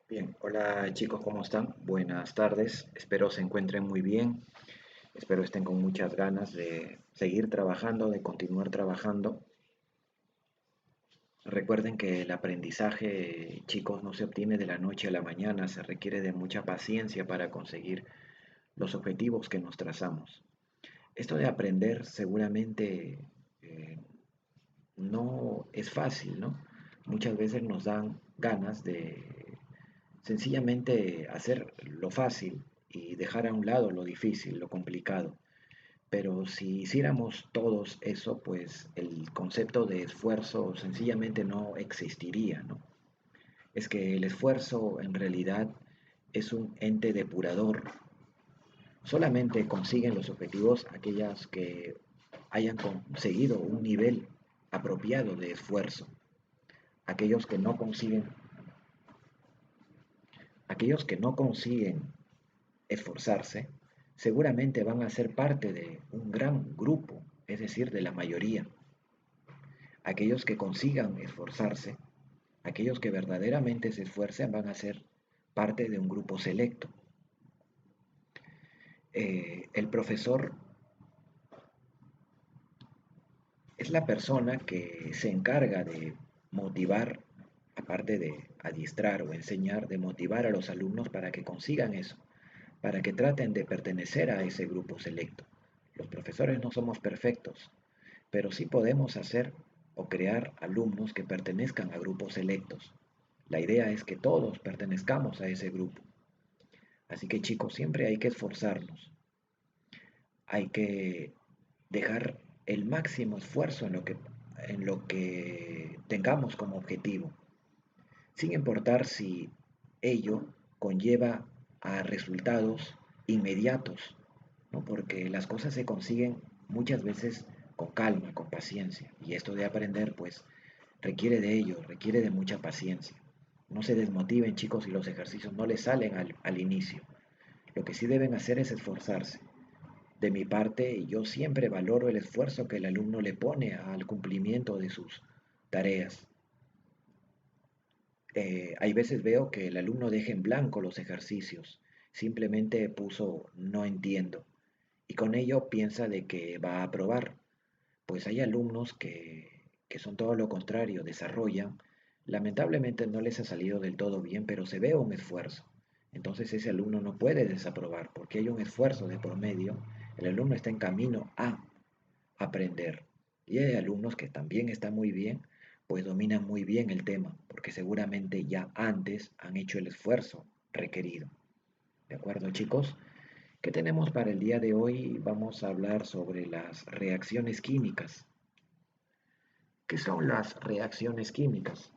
Bien, hola chicos, ¿cómo están? Buenas tardes, espero se encuentren muy bien, espero estén con muchas ganas de seguir trabajando, de continuar trabajando. Recuerden que el aprendizaje, chicos, no se obtiene de la noche a la mañana, se requiere de mucha paciencia para conseguir los objetivos que nos trazamos. Esto de aprender seguramente eh, no es fácil, ¿no? Muchas veces nos dan ganas de sencillamente hacer lo fácil y dejar a un lado lo difícil, lo complicado. Pero si hiciéramos todos eso, pues el concepto de esfuerzo sencillamente no existiría, ¿no? Es que el esfuerzo en realidad es un ente depurador. Solamente consiguen los objetivos aquellas que hayan conseguido un nivel apropiado de esfuerzo. Aquellos que no consiguen, aquellos que no consiguen esforzarse, seguramente van a ser parte de un gran grupo, es decir, de la mayoría. Aquellos que consigan esforzarse, aquellos que verdaderamente se esfuercen, van a ser parte de un grupo selecto. El profesor es la persona que se encarga de motivar, aparte de adiestrar o enseñar, de motivar a los alumnos para que consigan eso, para que traten de pertenecer a ese grupo selecto. Los profesores no somos perfectos, pero sí podemos hacer o crear alumnos que pertenezcan a grupos selectos. La idea es que todos pertenezcamos a ese grupo. Así que chicos, siempre hay que esforzarnos, hay que dejar el máximo esfuerzo en lo que tengamos como objetivo, sin importar si ello conlleva a resultados inmediatos, ¿no? Porque las cosas se consiguen muchas veces con calma, con paciencia, y esto de aprender pues requiere de ello, requiere de mucha paciencia. No se desmotiven chicos si los ejercicios no les salen al inicio. Lo que sí deben hacer es esforzarse. De mi parte, yo siempre valoro el esfuerzo que el alumno le pone al cumplimiento de sus tareas. Hay veces veo que el alumno deja en blanco los ejercicios, simplemente puso no entiendo y con ello piensa de que va a aprobar. Pues hay alumnos que son todo lo contrario, desarrollan. Lamentablemente no les ha salido del todo bien, pero se ve un esfuerzo. Entonces ese alumno no puede desaprobar porque hay un esfuerzo de por medio. El alumno está en camino a aprender. Y hay alumnos que también están muy bien, pues dominan muy bien el tema, porque seguramente ya antes han hecho el esfuerzo requerido. ¿De acuerdo, chicos? ¿Qué tenemos para el día de hoy? Vamos a hablar sobre las reacciones químicas. ¿Qué son las reacciones químicas?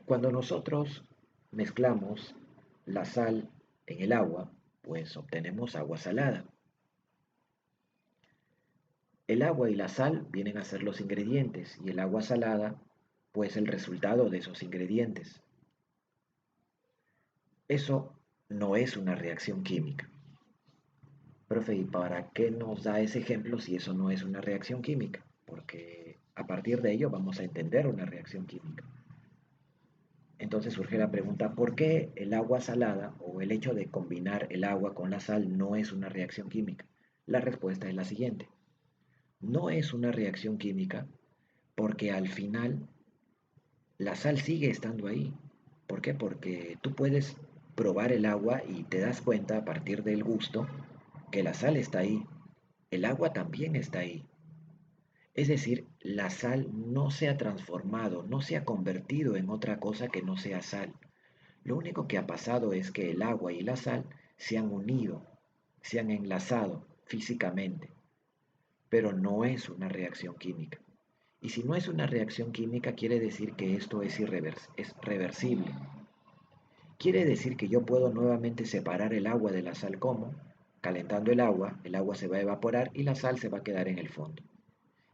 Cuando nosotros mezclamos la sal en el agua, pues obtenemos agua salada. El agua y la sal vienen a ser los ingredientes y el agua salada, pues el resultado de esos ingredientes. Eso no es una reacción química. Profe, ¿y para qué nos da ese ejemplo si eso no es una reacción química? Porque a partir de ello vamos a entender una reacción química. Entonces surge la pregunta, ¿por qué el agua salada o el hecho de combinar el agua con la sal no es una reacción química? La respuesta es la siguiente. No es una reacción química porque al final la sal sigue estando ahí. ¿Por qué? Porque tú puedes probar el agua y te das cuenta a partir del gusto que la sal está ahí. El agua también está ahí. Es decir, la sal no se ha transformado, no se ha convertido en otra cosa que no sea sal. Lo único que ha pasado es que el agua y la sal se han unido, se han enlazado físicamente, pero no es una reacción química. Y si no es una reacción química, quiere decir que esto es reversible. Quiere decir que yo puedo nuevamente separar el agua de la sal como, calentando el agua se va a evaporar y la sal se va a quedar en el fondo.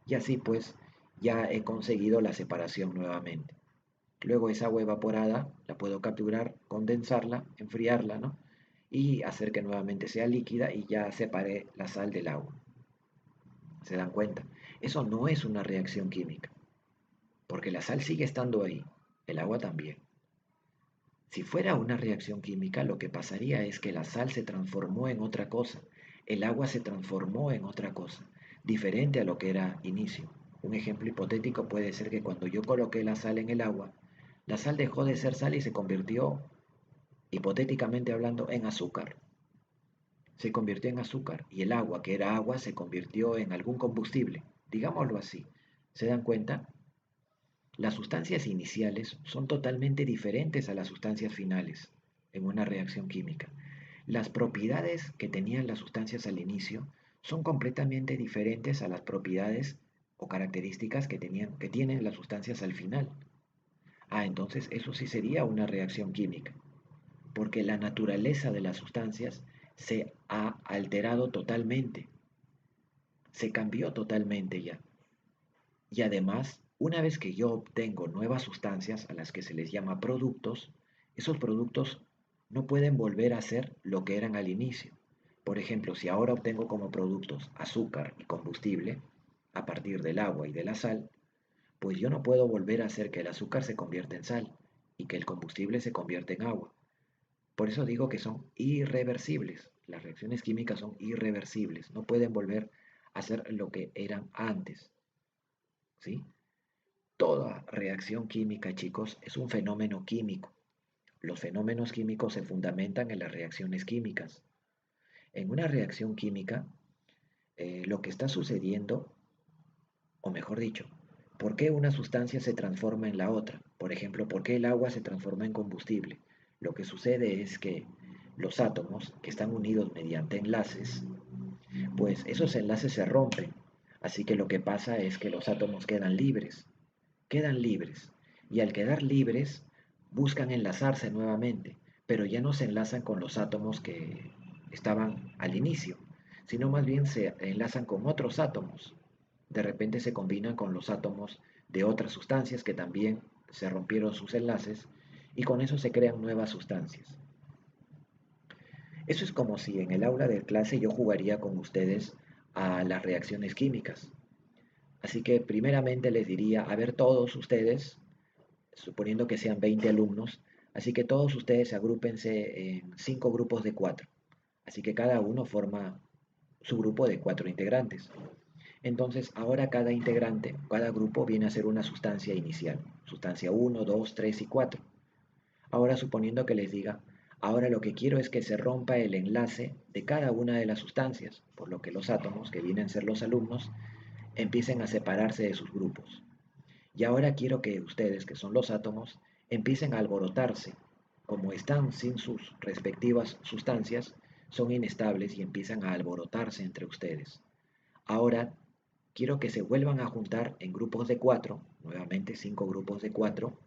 Y así pues ya he conseguido la separación nuevamente. Luego esa agua evaporada la puedo capturar, condensarla, enfriarla, ¿no? Y hacer que nuevamente sea líquida y ya separé la sal del agua. ¿Se dan cuenta? Eso no es una reacción química, porque la sal sigue estando ahí. el agua también. Si fuera una reacción química, lo que pasaría es que la sal se transformó en otra cosa, el agua se transformó en otra cosa, diferente a lo que era inicio. Un ejemplo hipotético puede ser que cuando yo coloqué la sal en el agua, la sal dejó de ser sal y se convirtió, hipotéticamente hablando, en azúcar. Se convirtió en azúcar y el agua, que era agua, se convirtió en algún combustible, digámoslo así. ¿Se dan cuenta? Las sustancias iniciales son totalmente diferentes a las sustancias finales en una reacción química. Las propiedades que tenían las sustancias al inicio son completamente diferentes a las propiedades o características que tienen las sustancias al final. Entonces eso sí sería una reacción química, porque la naturaleza de las sustancias se ha alterado totalmente, se cambió totalmente ya. Y además, una vez que yo obtengo nuevas sustancias a las que se les llama productos, esos productos no pueden volver a ser lo que eran al inicio. Por ejemplo, si ahora obtengo como productos azúcar y combustible a partir del agua y de la sal, pues yo no puedo volver a hacer que el azúcar se convierta en sal y que el combustible se convierta en agua. Por eso digo que son irreversibles. Las reacciones químicas son irreversibles, no pueden volver a ser lo que eran antes, ¿sí? Toda reacción química, chicos, es un fenómeno químico. Los fenómenos químicos se fundamentan en las reacciones químicas. En una reacción química, lo que está sucediendo, o mejor dicho, ¿por qué una sustancia se transforma en la otra? Por ejemplo, ¿por qué el agua se transforma en combustible? Lo que sucede es que los átomos, que están unidos mediante enlaces, pues esos enlaces se rompen. Así que lo que pasa es que los átomos quedan libres y al quedar libres buscan enlazarse nuevamente, pero ya no se enlazan con los átomos que estaban al inicio, sino más bien se enlazan con otros átomos. De repente se combinan con los átomos de otras sustancias que también se rompieron sus enlaces y con eso se crean nuevas sustancias. Eso es como si en el aula de clase yo jugaría con ustedes a las reacciones químicas. Así que primeramente les diría, a ver todos ustedes, suponiendo que sean 20 alumnos, así que todos ustedes agrúpense en 5 grupos de 4. Así que cada uno forma su grupo de 4 integrantes. Entonces, ahora cada integrante, cada grupo viene a ser una sustancia inicial, sustancia 1, 2, 3 y 4. Ahora suponiendo que les diga, ahora lo que quiero es que se rompa el enlace de cada una de las sustancias, por lo que los átomos, que vienen a ser los alumnos, empiecen a separarse de sus grupos. Y ahora quiero que ustedes, que son los átomos, empiecen a alborotarse. Como están sin sus respectivas sustancias, son inestables y empiezan a alborotarse entre ustedes. Ahora quiero que se vuelvan a juntar en grupos de 4, nuevamente 5 grupos de 4,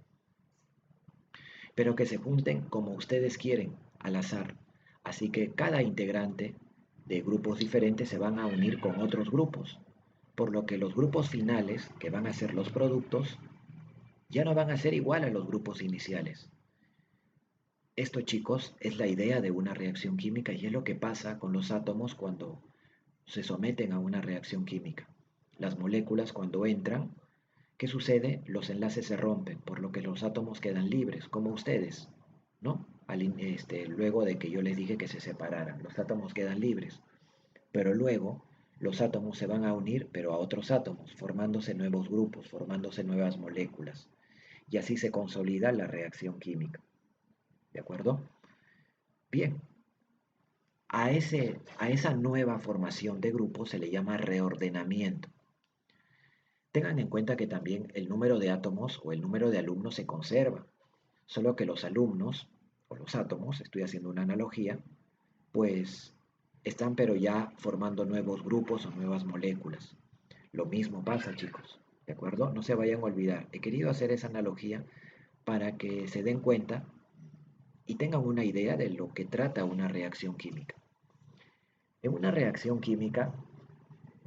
pero que se junten como ustedes quieren, al azar. Así que cada integrante de grupos diferentes se van a unir con otros grupos, por lo que los grupos finales, que van a ser los productos, ya no van a ser igual a los grupos iniciales. Esto, chicos, es la idea de una reacción química y es lo que pasa con los átomos cuando se someten a una reacción química. Las moléculas cuando entran, ¿qué sucede? Los enlaces se rompen, por lo que los átomos quedan libres, como ustedes, ¿no? Luego de que yo les dije que se separaran, los átomos quedan libres, pero luego los átomos se van a unir, pero a otros átomos, formándose nuevos grupos, formándose nuevas moléculas, y así se consolida la reacción química. ¿De acuerdo? Bien, a esa nueva formación de grupos se le llama reordenamiento. Tengan en cuenta que también el número de átomos o el número de alumnos se conserva, solo que los alumnos o los átomos, estoy haciendo una analogía, pues están pero ya formando nuevos grupos o nuevas moléculas. Lo mismo pasa, chicos, ¿de acuerdo? No se vayan a olvidar. He querido hacer esa analogía para que se den cuenta y tengan una idea de lo que trata una reacción química. En una reacción química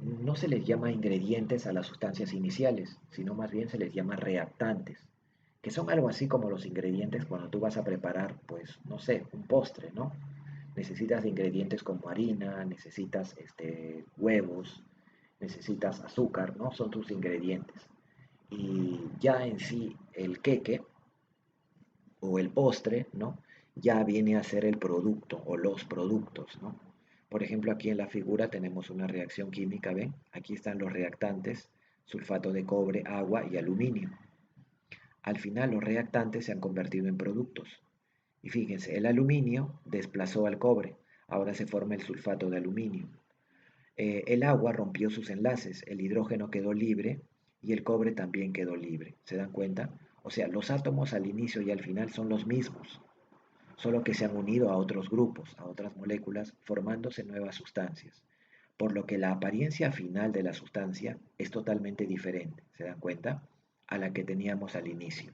no se les llama ingredientes a las sustancias iniciales, sino más bien se les llama reactantes, que son algo así como los ingredientes cuando tú vas a preparar, pues, no sé, un postre, ¿no? Necesitas de ingredientes como harina, necesitas huevos, necesitas azúcar, ¿no? Son tus ingredientes. Y ya en sí, el queque o el postre, ¿no? Ya viene a ser el producto o los productos, ¿no? Por ejemplo, aquí en la figura tenemos una reacción química, ¿ven? Aquí están los reactantes, sulfato de cobre, agua y aluminio. Al final los reactantes se han convertido en productos. Y fíjense, el aluminio desplazó al cobre, ahora se forma el sulfato de aluminio. El agua rompió sus enlaces, el hidrógeno quedó libre y el cobre también quedó libre. ¿Se dan cuenta? O sea, los átomos al inicio y al final son los mismos, solo que se han unido a otros grupos, a otras moléculas, formándose nuevas sustancias. Por lo que la apariencia final de la sustancia es totalmente diferente, ¿se dan cuenta? A la que teníamos al inicio.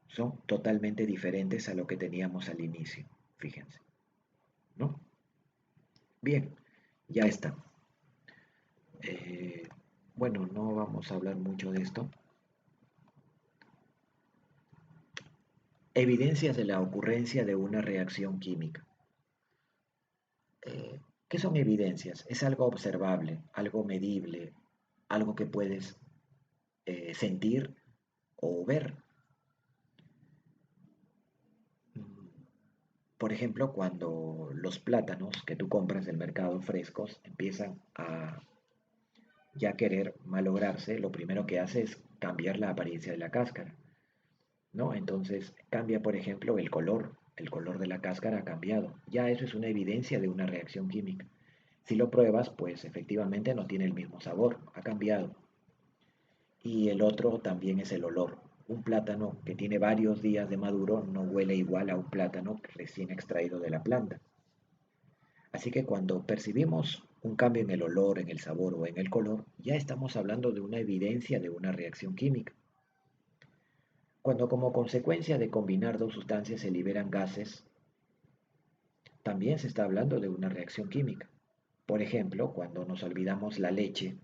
Son totalmente diferentes a lo que teníamos al inicio, fíjense, ¿no? Bien, ya está. Eh, bueno, no vamos a hablar mucho de esto. Evidencias de la ocurrencia de una reacción química. ¿Qué son evidencias? Es algo observable, algo medible, algo que puedes sentir o ver. Mm, Por ejemplo, cuando los plátanos que tú compras del mercado frescos empiezan a ya querer malograrse, lo primero que hace es cambiar la apariencia de la cáscara, ¿no? Entonces cambia, por ejemplo, el color de la cáscara ha cambiado. Ya eso es una evidencia de una reacción química. Si lo pruebas, pues efectivamente no tiene el mismo sabor, ha cambiado. Y el otro también es el olor. Un plátano que tiene varios días de maduro no huele igual a un plátano recién extraído de la planta. Así que cuando percibimos un cambio en el olor, en el sabor o en el color, ya estamos hablando de una evidencia de una reacción química. Cuando como consecuencia de combinar dos sustancias se liberan gases, también se está hablando de una reacción química. Por ejemplo, cuando nos olvidamos la leche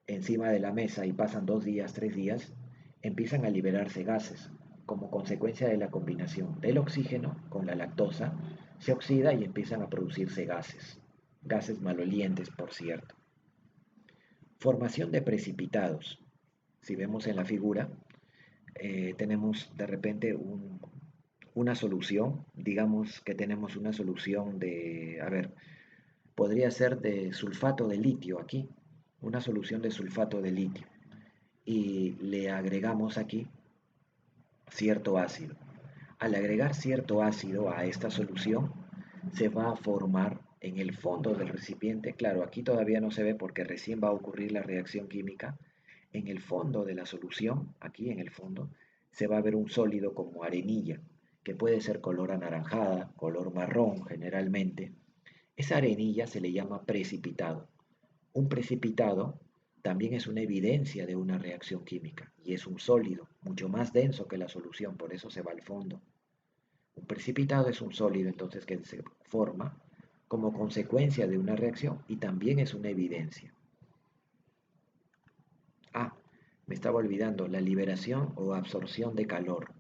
encima de la mesa y pasan 2 días, 3 días, empiezan a liberarse gases. Como consecuencia de la combinación del oxígeno con la lactosa, se oxida y empiezan a producirse gases. Gases malolientes, por cierto. Formación de precipitados. Si vemos en la figura, tenemos de repente una solución, digamos que tenemos una solución de, a ver, podría ser de sulfato de litio aquí, una solución de sulfato de litio. Y le agregamos aquí cierto ácido. Al agregar cierto ácido a esta solución, se va a formar en el fondo del recipiente, claro, aquí todavía no se ve porque recién va a ocurrir la reacción química, en el fondo de la solución, aquí en el fondo, se va a ver un sólido como arenilla, que puede ser color anaranjada, color marrón generalmente. Esa arenilla se le llama precipitado. Un precipitado también es una evidencia de una reacción química y es un sólido, mucho más denso que la solución, por eso se va al fondo. Un precipitado es un sólido entonces que se forma como consecuencia de una reacción y también es una evidencia. Ah, me estaba olvidando, la liberación o absorción de calor.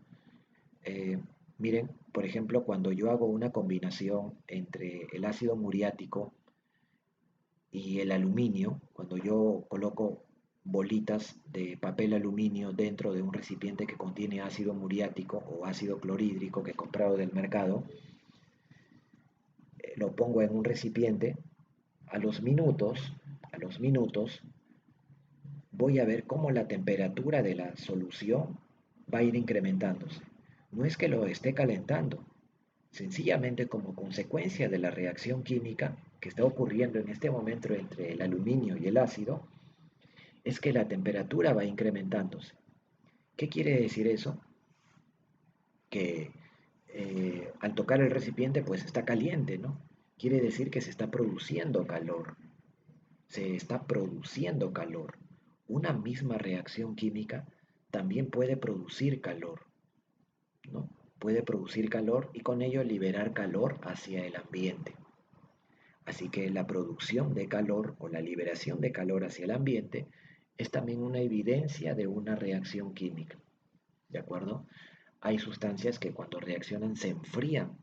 Eh, Miren, por ejemplo, cuando yo hago una combinación entre el ácido muriático y el aluminio, cuando yo coloco bolitas de papel aluminio dentro de un recipiente que contiene ácido muriático o ácido clorhídrico que he comprado del mercado, lo pongo en un recipiente, a los minutos, voy a ver cómo la temperatura de la solución va a ir incrementándose. No es que lo esté calentando, sencillamente como consecuencia de la reacción química que está ocurriendo en este momento entre el aluminio y el ácido, es que la temperatura va incrementándose. ¿Qué quiere decir eso? Que al tocar el recipiente pues está caliente, ¿no? Quiere decir que se está produciendo calor. Se está produciendo calor. Una misma reacción química también puede producir calor, ¿no? Puede producir calor y con ello liberar calor hacia el ambiente. Así que la producción de calor o la liberación de calor hacia el ambiente es también una evidencia de una reacción química. ¿De acuerdo? Hay sustancias que cuando reaccionan se enfrían,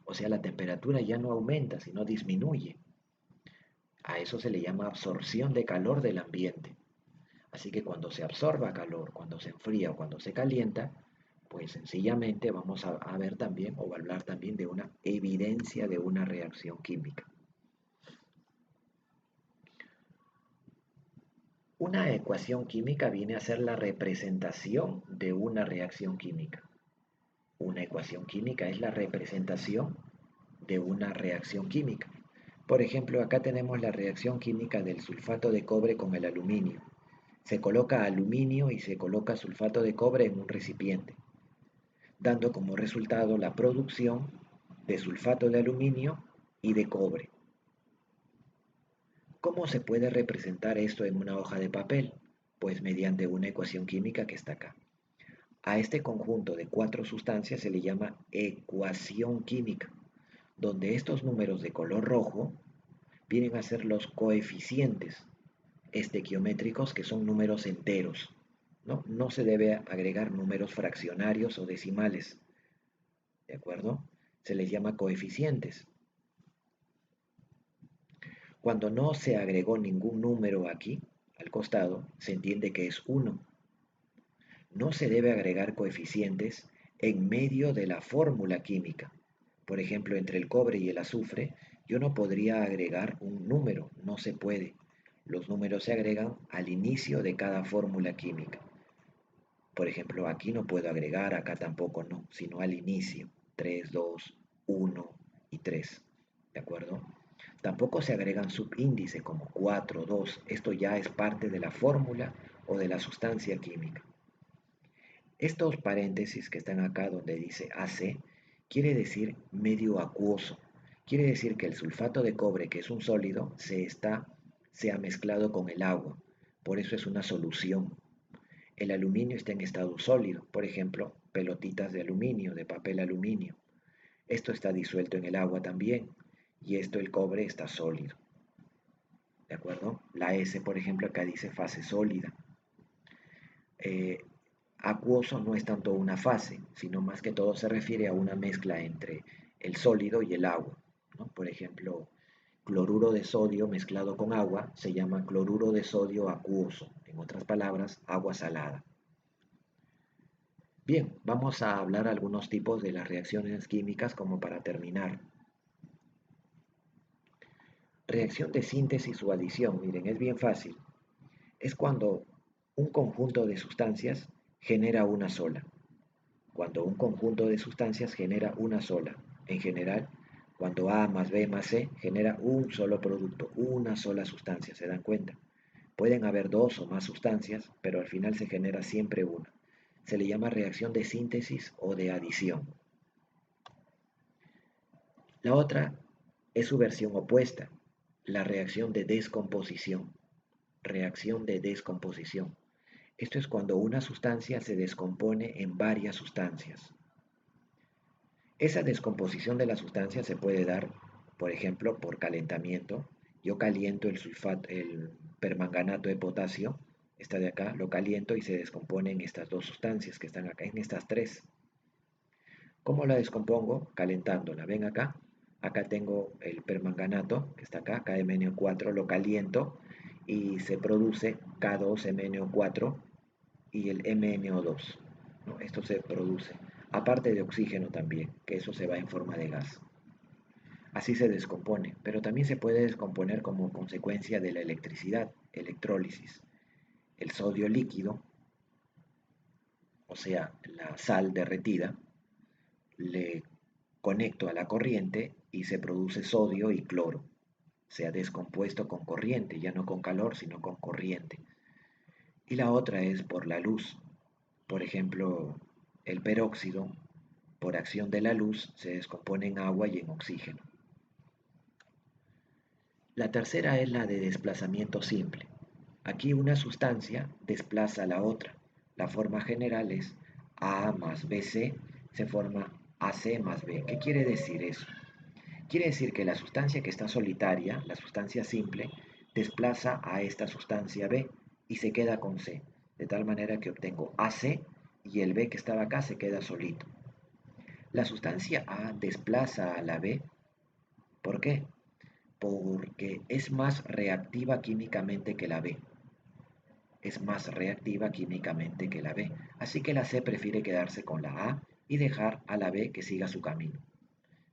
o sea, la temperatura ya no aumenta, sino disminuye. A eso se le llama absorción de calor del ambiente. Así que cuando se absorba calor, cuando se enfría o cuando se calienta, Pues sencillamente vamos a ver también o a hablar también de una evidencia de una reacción química. Una ecuación química viene a ser la representación de una reacción química. Una ecuación química es la representación de una reacción química. Por ejemplo, acá tenemos la reacción química del sulfato de cobre con el aluminio. Se coloca aluminio y se coloca sulfato de cobre en un recipiente, dando como resultado la producción de sulfato de aluminio y de cobre. ¿Cómo se puede representar esto en una hoja de papel? Pues mediante una ecuación química que está acá. A este conjunto de cuatro sustancias se le llama ecuación química, donde estos números de color rojo vienen a ser los coeficientes estequiométricos, que son números enteros. No se debe agregar números fraccionarios o decimales, ¿de acuerdo? Se les llama coeficientes. Cuando no se agregó ningún número aquí, al costado, se entiende que es 1. No se debe agregar coeficientes en medio de la fórmula química. Por ejemplo, entre el cobre y el azufre, yo no podría agregar un número, no se puede. Los números se agregan al inicio de cada fórmula química. Por ejemplo, aquí no puedo agregar, acá tampoco no, sino al inicio. 3, 2, 1 y 3. ¿De acuerdo? Tampoco se agregan subíndices como 4, 2. Esto ya es parte de la fórmula o de la sustancia química. Estos paréntesis que están acá donde dice AC, quiere decir medio acuoso. Quiere decir que el sulfato de cobre, que es un sólido, se ha mezclado con el agua. Por eso es una solución. El aluminio está en estado sólido, por ejemplo, pelotitas de aluminio, de papel aluminio. Esto está disuelto en el agua también, y esto el cobre está sólido. ¿De acuerdo? La S, por ejemplo, acá dice fase sólida. Eh, Acuoso no es tanto una fase, sino más que todo se refiere a una mezcla entre el sólido y el agua, ¿no? Por ejemplo, cloruro de sodio mezclado con agua se llama cloruro de sodio acuoso, en otras palabras, agua salada. Bien, vamos a hablar algunos tipos de las reacciones químicas como para terminar. Reacción de síntesis o adición, miren, es bien fácil. Es cuando un conjunto de sustancias genera una sola. Cuando un conjunto de sustancias genera una sola. En general, cuando A más B más C genera un solo producto, una sola sustancia, ¿se dan cuenta? Pueden haber dos o más sustancias, pero al final se genera siempre una. Se le llama reacción de síntesis o de adición. La otra es su versión opuesta, la reacción de descomposición. Reacción de descomposición. Esto es cuando una sustancia se descompone en varias sustancias. Esa descomposición de la sustancia se puede dar, por ejemplo, por calentamiento. Yo caliento el permanganato de potasio, esta de acá, lo caliento y se descompone en estas dos sustancias que están acá, en estas tres. ¿Cómo la descompongo? Calentándola. Ven acá. Acá tengo el permanganato, que está acá, KMnO4, lo caliento y se produce K2MnO4 y el MnO2. ¿No? Esto se produce, aparte de oxígeno también, que eso se va en forma de gas. Así se descompone, pero también se puede descomponer como consecuencia de la electricidad, electrólisis. El sodio líquido, o sea, la sal derretida, le conecto a la corriente y se produce sodio y cloro. Se ha descompuesto con corriente, ya no con calor, sino con corriente. Y la otra es por la luz. Por ejemplo, el peróxido, por acción de la luz, se descompone en agua y en oxígeno. La tercera es la de desplazamiento simple. Aquí una sustancia desplaza a la otra. La forma general es A más BC se forma AC más B. ¿Qué quiere decir eso? Quiere decir que la sustancia que está solitaria, la sustancia simple, desplaza a esta sustancia B y se queda con C, de tal manera que obtengo AC y el B que estaba acá se queda solito. La sustancia A desplaza a la B, ¿por qué? Porque es más reactiva químicamente que la B. es más reactiva químicamente que la B, así que la C prefiere quedarse con la A y dejar a la B que siga su camino.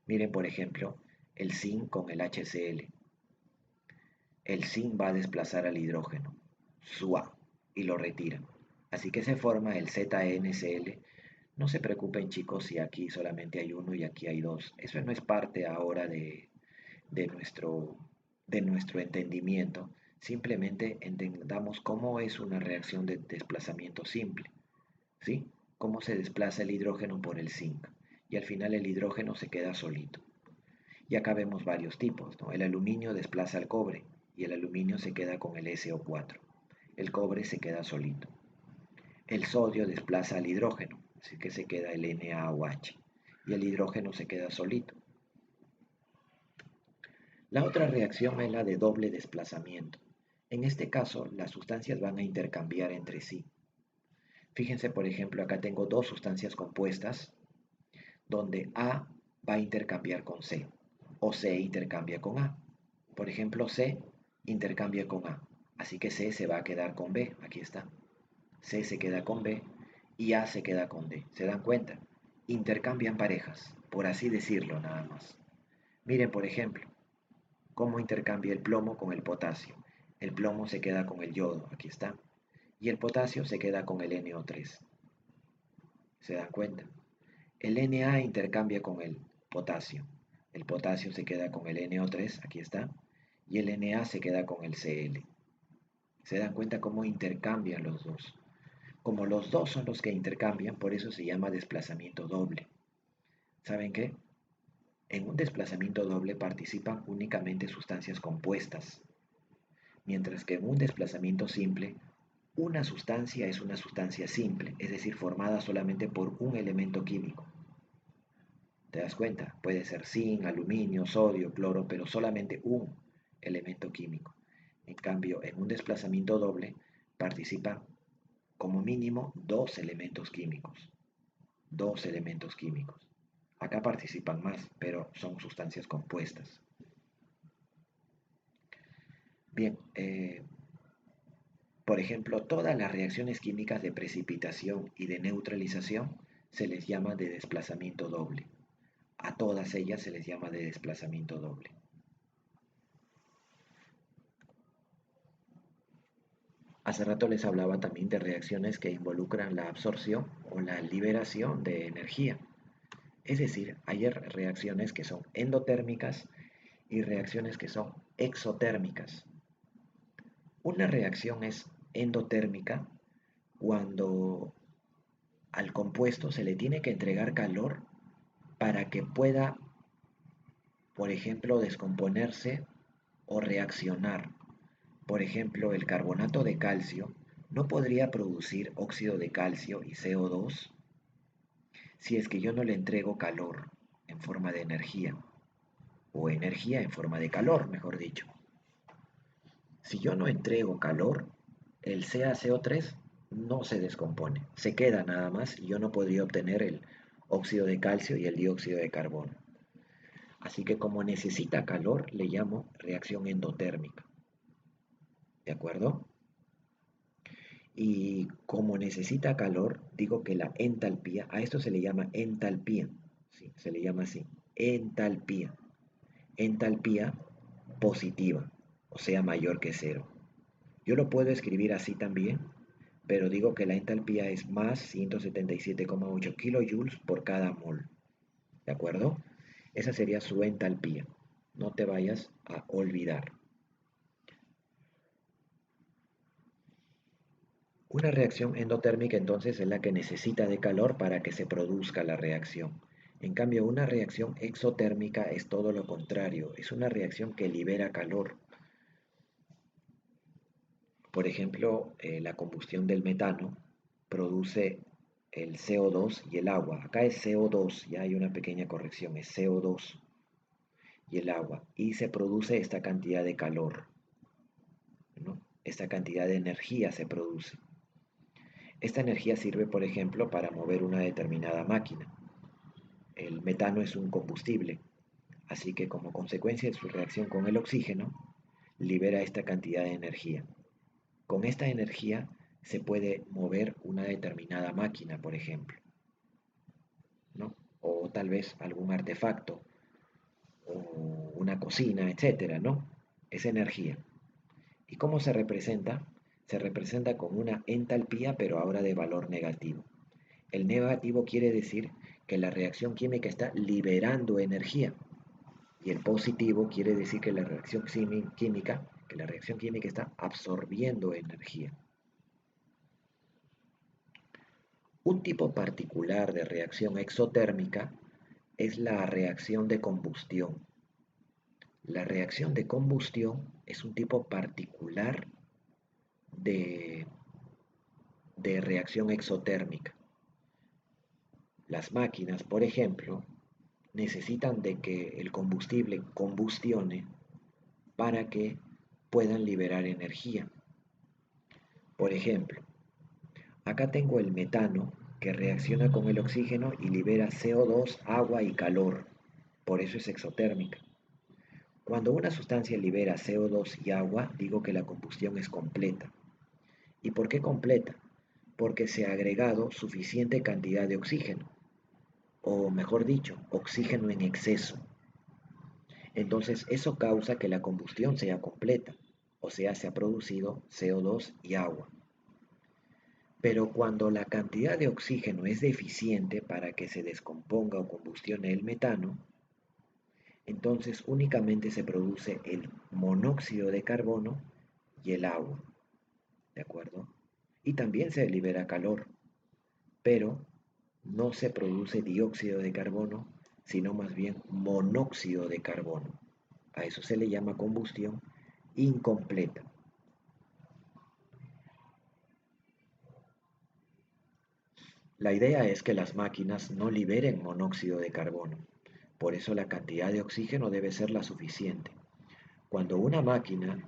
Miren, por ejemplo, el zinc con el HCl. El zinc va a desplazar al hidrógeno, su A, y lo retira. Así que se forma el ZnCl. No se preocupen chicos si aquí solamente hay uno y aquí hay dos. Eso no es parte ahora de nuestro, de nuestro entendimiento. Simplemente entendamos cómo es una reacción de desplazamiento simple. ¿Sí? Cómo se desplaza el hidrógeno por el zinc. Y al final el hidrógeno se queda solito. Y acá vemos varios tipos, ¿no? El aluminio desplaza al cobre y el aluminio se queda con el SO4. El cobre se queda solito. El sodio desplaza al hidrógeno, así que se queda el NaOH. Y el hidrógeno se queda solito. La otra reacción es la de doble desplazamiento. En este caso, las sustancias van a intercambiar entre sí. Fíjense, por ejemplo, acá tengo dos sustancias compuestas donde A va a intercambiar con C o C intercambia con A. Por ejemplo, C intercambia con A, así que C se va a quedar con B, aquí está. C se queda con B y A se queda con D. ¿Se dan cuenta? Intercambian parejas, por así decirlo nada más. Miren, por ejemplo, cómo intercambia el plomo con el potasio. El plomo se queda con el yodo, aquí está. Y el potasio se queda con el NO3. ¿Se dan cuenta? El Na intercambia con el potasio. El potasio se queda con el NO3, aquí está. Y el Na se queda con el Cl. ¿Se dan cuenta cómo intercambian los dos? Como los dos son los que intercambian, por eso se llama desplazamiento doble. ¿Saben qué? En un desplazamiento doble participan únicamente sustancias compuestas, mientras que en un desplazamiento simple, una sustancia es una sustancia simple, es decir, formada solamente por un elemento químico. ¿Te das cuenta? Puede ser zinc, aluminio, sodio, cloro, pero solamente un elemento químico. En cambio, en un desplazamiento doble participan como mínimo dos elementos químicos. Dos elementos químicos. Acá participan más, pero son sustancias compuestas. Bien, por ejemplo, todas las reacciones químicas de precipitación y de neutralización se les llama de desplazamiento doble. A todas ellas se les llama de desplazamiento doble. Hace rato les hablaba también de reacciones que involucran la absorción o la liberación de energía. Es decir, hay reacciones que son endotérmicas y reacciones que son exotérmicas. Una reacción es endotérmica cuando al compuesto se le tiene que entregar calor para que pueda, por ejemplo, descomponerse o reaccionar. Por ejemplo, el carbonato de calcio no podría producir óxido de calcio y CO2 si es que yo no le entrego calor en forma de energía, o energía en forma de calor, mejor dicho. Si yo no entrego calor, el CaCO3 no se descompone, se queda nada más y yo no podría obtener el óxido de calcio y el dióxido de carbono. Así que como necesita calor, le llamo reacción endotérmica. ¿De acuerdo? Y como necesita calor, digo que la entalpía, a esto se le llama entalpía, ¿sí? Se le llama así, entalpía. Entalpía positiva, o sea, mayor que cero. Yo lo puedo escribir así también, pero digo que la entalpía es más 177,8 kilojoules por cada mol. ¿De acuerdo? Esa sería su entalpía. No te vayas a olvidar. Una reacción endotérmica entonces es la que necesita de calor para que se produzca la reacción. En cambio, una reacción exotérmica es todo lo contrario, es una reacción que libera calor. Por ejemplo, la combustión del metano produce el CO2 y el agua. Acá es CO2, ya hay una pequeña corrección, es CO2 y el agua. Y se produce esta cantidad de calor, ¿no? Esta cantidad de energía se produce. Esta energía sirve, por ejemplo, para mover una determinada máquina. El metano es un combustible, así que como consecuencia de su reacción con el oxígeno, libera esta cantidad de energía. Con esta energía se puede mover una determinada máquina, por ejemplo, ¿no? O tal vez algún artefacto, o una cocina, etcétera, ¿no? Es energía. ¿Y cómo se representa? Se representa con una entalpía, pero ahora de valor negativo. El negativo quiere decir que la reacción química está liberando energía. Y el positivo quiere decir que la reacción química está absorbiendo energía. Un tipo particular de reacción exotérmica es la reacción de combustión. La reacción de combustión es un tipo particular de, de reacción exotérmica. Las máquinas, por ejemplo, necesitan de que el combustible combustione para que puedan liberar energía. Por ejemplo, acá tengo el metano que reacciona con el oxígeno y libera CO2, agua y calor. Por eso es exotérmica. Cuando una sustancia libera CO2 y agua, digo que la combustión es completa. ¿Y por qué completa? Porque se ha agregado suficiente cantidad de oxígeno, o mejor dicho, oxígeno en exceso. Entonces eso causa que la combustión sea completa, o sea, se ha producido CO2 y agua. Pero cuando la cantidad de oxígeno es deficiente para que se descomponga o combustione el metano, entonces únicamente se produce el monóxido de carbono y el agua, ¿de acuerdo? Y también se libera calor, pero no se produce dióxido de carbono, sino más bien monóxido de carbono. A eso se le llama combustión incompleta. La idea es que las máquinas no liberen monóxido de carbono, por eso la cantidad de oxígeno debe ser la suficiente. Cuando una máquina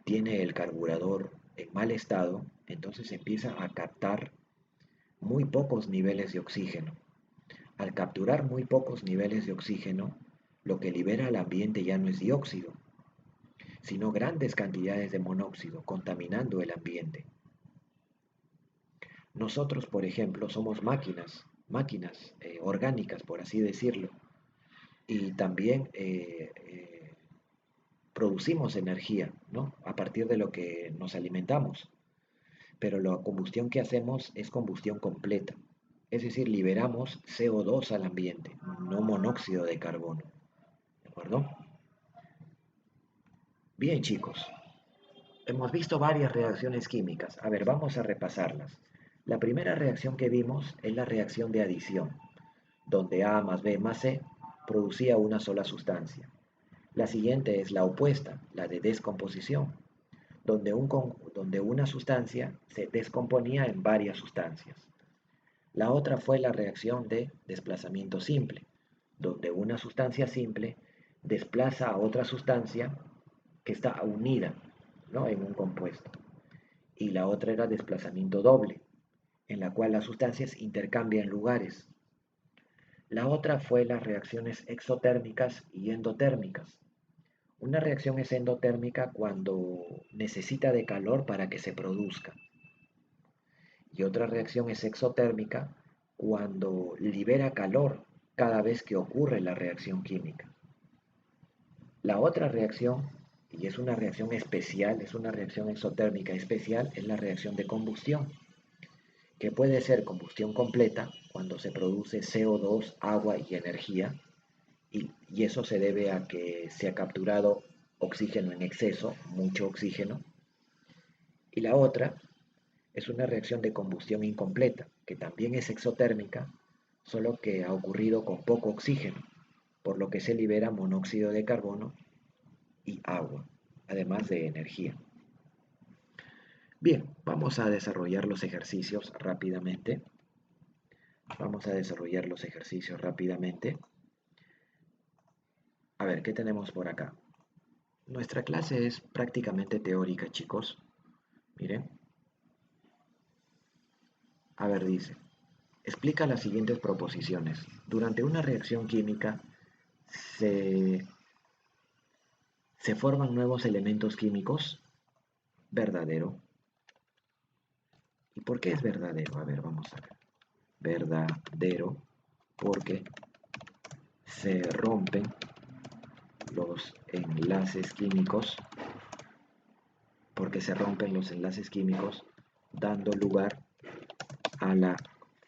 tiene el carburador en mal estado, entonces empieza a captar muy pocos niveles de oxígeno. Al capturar muy pocos niveles de oxígeno, lo que libera al ambiente ya no es dióxido, sino grandes cantidades de monóxido, contaminando el ambiente. Nosotros, por ejemplo, somos máquinas orgánicas, por así decirlo, y también producimos energía, ¿no? A partir de lo que nos alimentamos. Pero la combustión que hacemos es combustión completa. Es decir, liberamos CO2 al ambiente, no monóxido de carbono. ¿De acuerdo? Bien, chicos, hemos visto varias reacciones químicas. A ver, vamos a repasarlas. La primera reacción que vimos es la reacción de adición, donde A más B más C producía una sola sustancia. La siguiente es la opuesta, la de descomposición, donde una sustancia se descomponía en varias sustancias. La otra fue la reacción de desplazamiento simple, donde una sustancia simple desplaza a otra sustancia que está unida, ¿no?, en un compuesto. Y la otra era desplazamiento doble, en la cual las sustancias intercambian lugares. La otra fue las reacciones exotérmicas y endotérmicas. Una reacción es endotérmica cuando necesita de calor para que se produzca. Y otra reacción es exotérmica cuando libera calor cada vez que ocurre la reacción química. La otra reacción, y es una reacción especial, es una reacción exotérmica especial, es la reacción de combustión, que puede ser combustión completa cuando se produce CO2, agua y energía, y eso se debe a que se ha capturado oxígeno en exceso, mucho oxígeno. Y la otra es una reacción de combustión incompleta, que también es exotérmica, solo que ha ocurrido con poco oxígeno, por lo que se libera monóxido de carbono y agua, además de energía. Bien, vamos a desarrollar los ejercicios rápidamente. Vamos a desarrollar los ejercicios rápidamente. A ver, ¿qué tenemos por acá? Nuestra clase es prácticamente teórica, chicos. Miren. A ver, dice. Explica las siguientes proposiciones. Durante una reacción química se, se forman nuevos elementos químicos. Verdadero. ¿Y por qué es verdadero? A ver, vamos a ver. Verdadero porque se rompen los enlaces químicos, dando lugar a la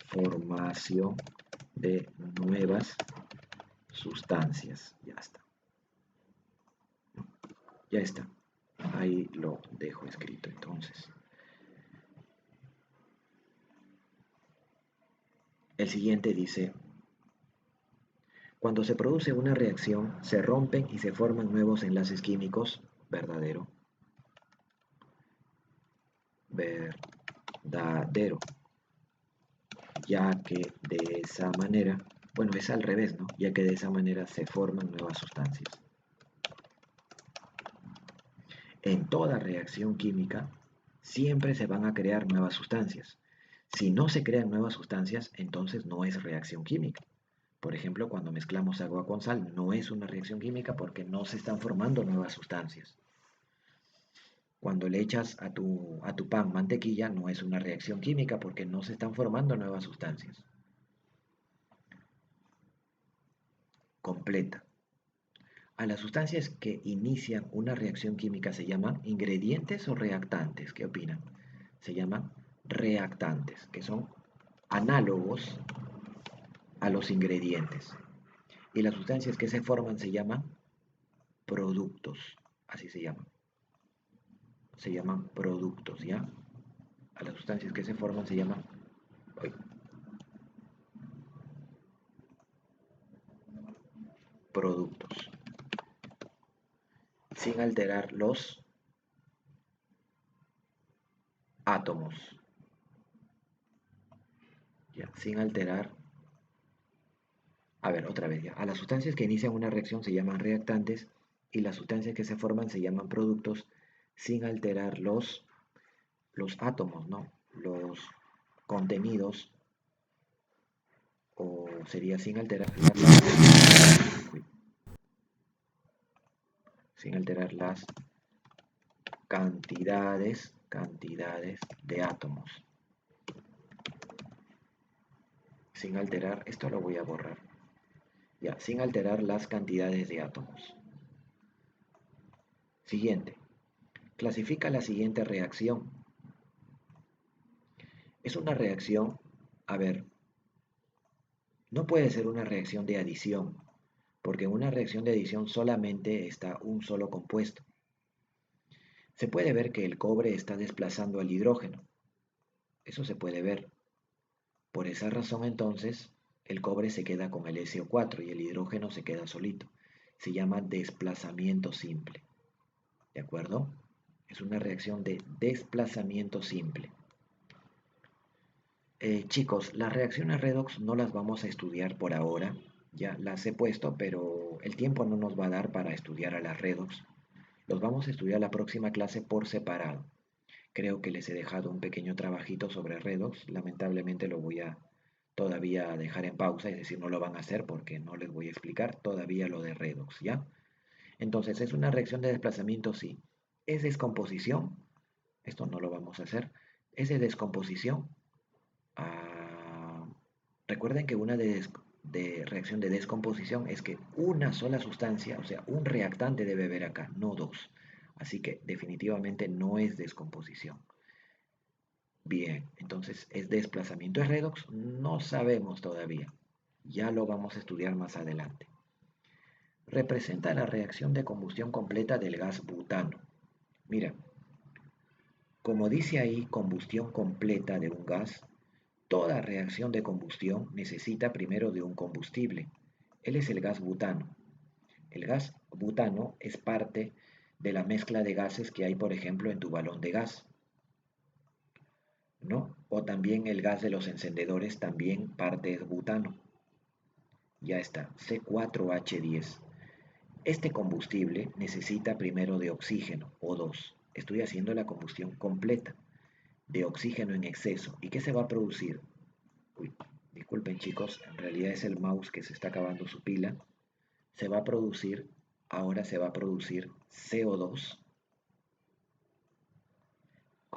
formación de nuevas sustancias. Ya está. Ya está. Ahí lo dejo escrito entonces. El siguiente dice, cuando se produce una reacción, se rompen y se forman nuevos enlaces químicos. Verdadero. Verdadero. Ya que de esa manera, bueno, es al revés, ¿no? Ya que de esa manera se forman nuevas sustancias. En toda reacción química siempre se van a crear nuevas sustancias. Si no se crean nuevas sustancias, entonces no es reacción química. Por ejemplo, cuando mezclamos agua con sal, no es una reacción química porque no se están formando nuevas sustancias. Cuando le echas a tu pan mantequilla, no es una reacción química porque no se están formando nuevas sustancias. Completa. A las sustancias que inician una reacción química se llaman ingredientes o reactantes. ¿Qué opinan? Se llaman reactantes, que son análogos a los ingredientes. Y las sustancias que se forman se llaman productos. Así se llaman. Se llaman productos, ¿ya? A las sustancias que se forman se llaman productos. Sin alterar los átomos. ¿Ya? Sin alterar. A ver, otra vez ya. A las sustancias que inician una reacción se llaman reactantes y las sustancias que se forman se llaman productos sin alterar los átomos, ¿no? Los contenidos, o sería sin alterar las cantidades de átomos. Sin alterar, esto lo voy a borrar. Ya, sin alterar las cantidades de átomos. Siguiente. Clasifica la siguiente reacción. Es una reacción, a ver, no puede ser una reacción de adición, porque en una reacción de adición solamente está un solo compuesto. Se puede ver que el cobre está desplazando al hidrógeno. Eso se puede ver. Por esa razón entonces, el cobre se queda con el SO4 y el hidrógeno se queda solito. Se llama desplazamiento simple. ¿De acuerdo? Es una reacción de desplazamiento simple. Chicos, las reacciones redox no las vamos a estudiar por ahora. Ya las he puesto, pero el tiempo no nos va a dar para estudiar a las redox. Los vamos a estudiar la próxima clase por separado. Creo que les he dejado un pequeño trabajito sobre redox. Lamentablemente lo voy a todavía dejar en pausa, es decir, no lo van a hacer porque no les voy a explicar todavía lo de redox, ¿ya? Entonces, ¿es una reacción de desplazamiento? Sí. ¿Es descomposición? Esto no lo vamos a hacer. ¿Es de descomposición? Ah, recuerden que una de reacción de descomposición es que una sola sustancia, o sea, un reactante debe haber acá, no dos. Así que definitivamente no es descomposición. Bien, entonces, ¿es desplazamiento de redox? No sabemos todavía. Ya lo vamos a estudiar más adelante. Representa la reacción de combustión completa del gas butano. Mira, como dice ahí combustión completa de un gas, toda reacción de combustión necesita primero de un combustible. Él es el gas butano. El gas butano es parte de la mezcla de gases que hay, por ejemplo, en tu balón de gas, ¿no? O también el gas de los encendedores, también parte es butano. Ya está, C4H10. Este combustible necesita primero de oxígeno, O2. Estoy haciendo la combustión completa de oxígeno en exceso. ¿Y qué se va a producir? Uy, disculpen chicos, en realidad es el mouse que se está acabando su pila. Se va a producir, ahora se va a producir CO2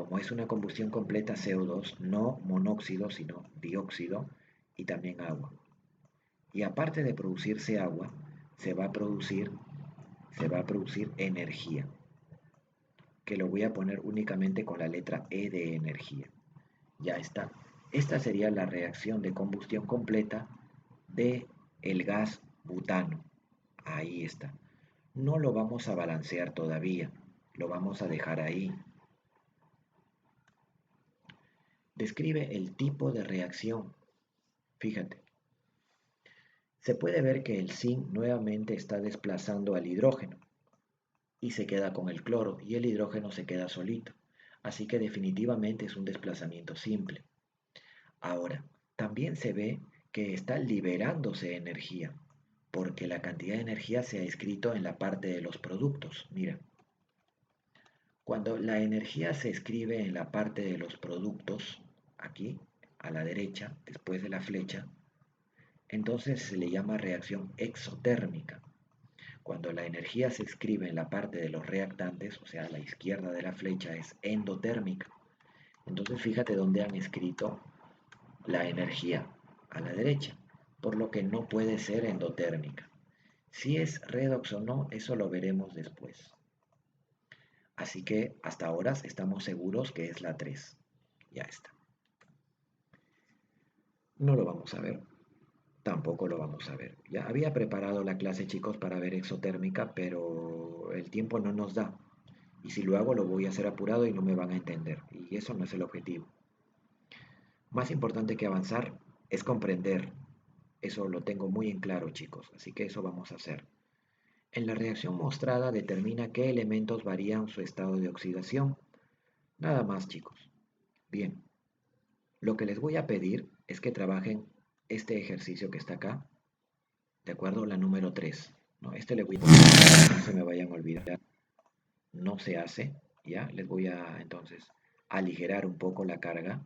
Como es una combustión completa, CO2, no monóxido, sino dióxido y también agua. Y aparte de producirse agua, se va a producir, se va a producir energía, que lo voy a poner únicamente con la letra E de energía. Ya está. Esta sería la reacción de combustión completa de el gas butano. Ahí está. No lo vamos a balancear todavía, lo vamos a dejar ahí. Describe el tipo de reacción. Fíjate, se puede ver que el zinc nuevamente está desplazando al hidrógeno y se queda con el cloro y el hidrógeno se queda solito. Así que definitivamente es un desplazamiento simple. Ahora, también se ve que está liberándose energía, porque la cantidad de energía se ha escrito en la parte de los productos. Mira, cuando la energía se escribe en la parte de los productos, aquí, a la derecha, después de la flecha, entonces se le llama reacción exotérmica. Cuando la energía se escribe en la parte de los reactantes, o sea, a la izquierda de la flecha, es endotérmica. Entonces fíjate dónde han escrito la energía, a la derecha, por lo que no puede ser endotérmica. Si es redox o no, eso lo veremos después. Así que hasta ahora estamos seguros que es la 3. Ya está. No lo vamos a ver. Tampoco lo vamos a ver. Ya había preparado la clase, chicos, para ver exotérmica, pero el tiempo no nos da. Y si lo hago, lo voy a hacer apurado y no me van a entender. Y eso no es el objetivo. Más importante que avanzar es comprender. Eso lo tengo muy en claro, chicos. Así que eso vamos a hacer. En la reacción mostrada determina qué elementos varían su estado de oxidación. Nada más, chicos. Bien. Lo que les voy a pedir es que trabajen este ejercicio que está acá. ¿De acuerdo? La número 3. ¿No? Este le voy a poner, no se me vayan a olvidar. No se hace. ¿Ya? Les voy a entonces aligerar un poco la carga.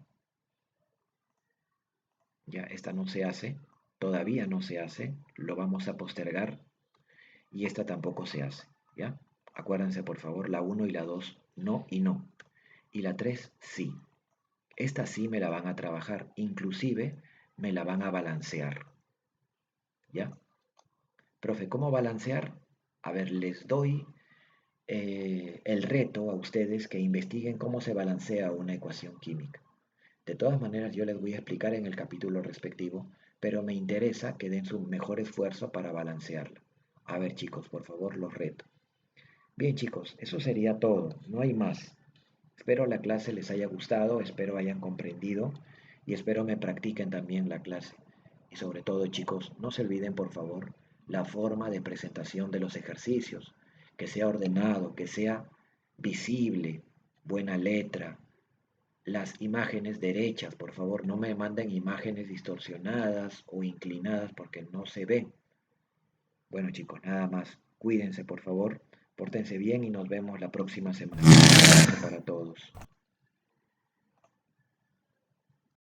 Ya, esta no se hace. Todavía no se hace. Lo vamos a postergar. Y esta tampoco se hace. ¿Ya? Acuérdense, por favor, la 1 y la 2 no y no. Y la 3 sí. Esta sí me la van a trabajar. Inclusive me la van a balancear. ¿Ya? Profe, ¿cómo balancear? A ver, les doy el reto a ustedes que investiguen cómo se balancea una ecuación química. De todas maneras, yo les voy a explicar en el capítulo respectivo, pero me interesa que den su mejor esfuerzo para balancearla. A ver, chicos, por favor, los reto. Bien, chicos, eso sería todo, no hay más. Espero la clase les haya gustado, espero hayan comprendido y espero me practiquen también la clase. Y sobre todo, chicos, no se olviden, por favor, la forma de presentación de los ejercicios, que sea ordenado, que sea visible, buena letra, las imágenes derechas, por favor, no me manden imágenes distorsionadas o inclinadas porque no se ven. Bueno, chicos, nada más. Cuídense, por favor, pórtense bien y nos vemos la próxima semana. Un abrazo para todos.